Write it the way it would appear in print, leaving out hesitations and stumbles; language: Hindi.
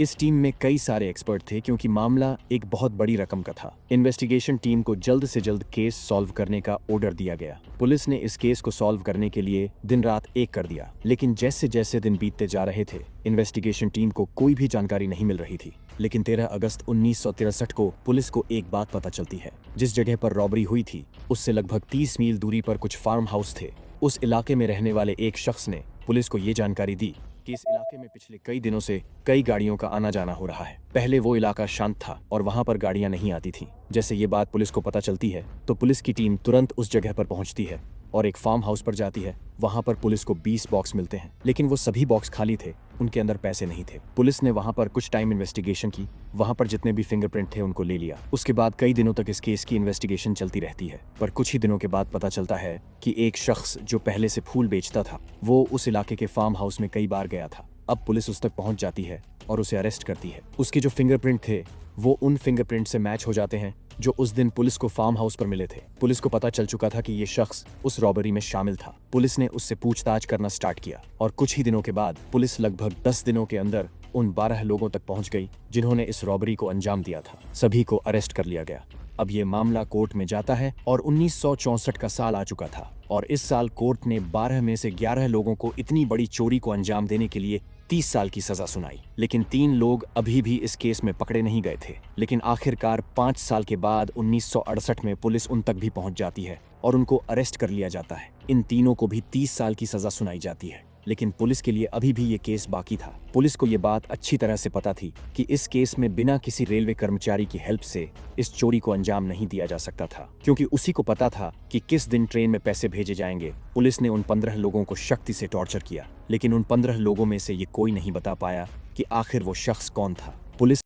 इस टीम में कई सारे एक्सपर्ट थे क्योंकि मामला एक बहुत बड़ी रकम का था। इन्वेस्टिगेशन टीम को जल्द से जल्द केस सॉल्व करने का ऑर्डर दिया गया। पुलिस ने इस केस को सॉल्व करने के लिए दिन रात एक कर दिया, लेकिन जैसे जैसे दिन बीतते जा रहे थे इन्वेस्टिगेशन टीम को कोई भी जानकारी नहीं मिल रही थी। लेकिन 13 अगस्त 1963 को पुलिस को एक बात पता चलती है। जिस जगह पर रॉबरी हुई थी उससे लगभग 30 मील दूरी पर कुछ फार्म हाउस थे। उस इलाके में रहने वाले एक शख्स ने पुलिस को ये जानकारी दी कि इस इलाके में पिछले कई दिनों से कई गाड़ियों का आना जाना हो रहा है। पहले वो इलाका शांत था और वहां पर गाड़ियां नहीं आती थीं। जैसे ये बात पुलिस को पता चलती है तो पुलिस की टीम तुरंत उस जगह पर पहुंचती है और एक फार्म हाउस पर जाती है। वहां पर पुलिस को 20 बॉक्स मिलते हैं, लेकिन वो सभी बॉक्स खाली थे, उनके अंदर पैसे नहीं थे। पुलिस ने वहां पर कुछ टाइम इन्वेस्टिगेशन की, वहां पर जितने भी फिंगरप्रिंट थे उनको ले लिया। उसके बाद कई दिनों तक इस केस की इन्वेस्टिगेशन चलती रहती है, पर कुछ ही दिनों के बाद पता चलता है कि एक शख्स जो पहले से फूल बेचता था वो उस इलाके के फार्म हाउस में कई बार गया था। अब पुलिस उस तक पहुंच जाती है और उसे अरेस्ट करती है। उसके जो फिंगरप्रिंट थे वो उन फिंगरप्रिंट से मैच हो जाते हैं जो उस दिन पुलिस को फार्म हाउस पर मिले थे। पुलिस को पता चल चुका था कि ये शख्स उस रॉबरी में शामिल था। पुलिस ने उससे पूछताछ करना स्टार्ट किया और कुछ ही दिनों के बाद पुलिस लगभग 10 दिनों के अंदर उन 12 लोगों तक पहुंच गई जिन्होंने इस रॉबरी को अंजाम दिया था। सभी को अरेस्ट कर लिया गया। अब ये मामला कोर्ट में जाता है और 1964 का साल आ चुका था और इस साल कोर्ट ने 12 में से 11 लोगों को इतनी बड़ी चोरी को अंजाम देने के लिए 30 साल की सजा सुनाई। लेकिन 3 लोग अभी भी इस केस में पकड़े नहीं गए थे। लेकिन आखिरकार 5 साल के बाद 1968 में पुलिस उन तक भी पहुंच जाती है और उनको अरेस्ट कर लिया जाता है। इन तीनों को भी 30 साल की सजा सुनाई जाती है, लेकिन पुलिस के लिए अभी भी ये केस बाकी था। पुलिस को ये बात अच्छी तरह से पता थी कि इस केस में बिना किसी रेलवे कर्मचारी की हेल्प से इस चोरी को अंजाम नहीं दिया जा सकता था, क्योंकि उसी को पता था कि किस दिन ट्रेन में पैसे भेजे जाएंगे। पुलिस ने उन 15 लोगों को सख्ती से टॉर्चर किया, लेकिन उन 15 लोगों में से ये कोई नहीं बता पाया कि आखिर वो शख्स कौन था। पुलिस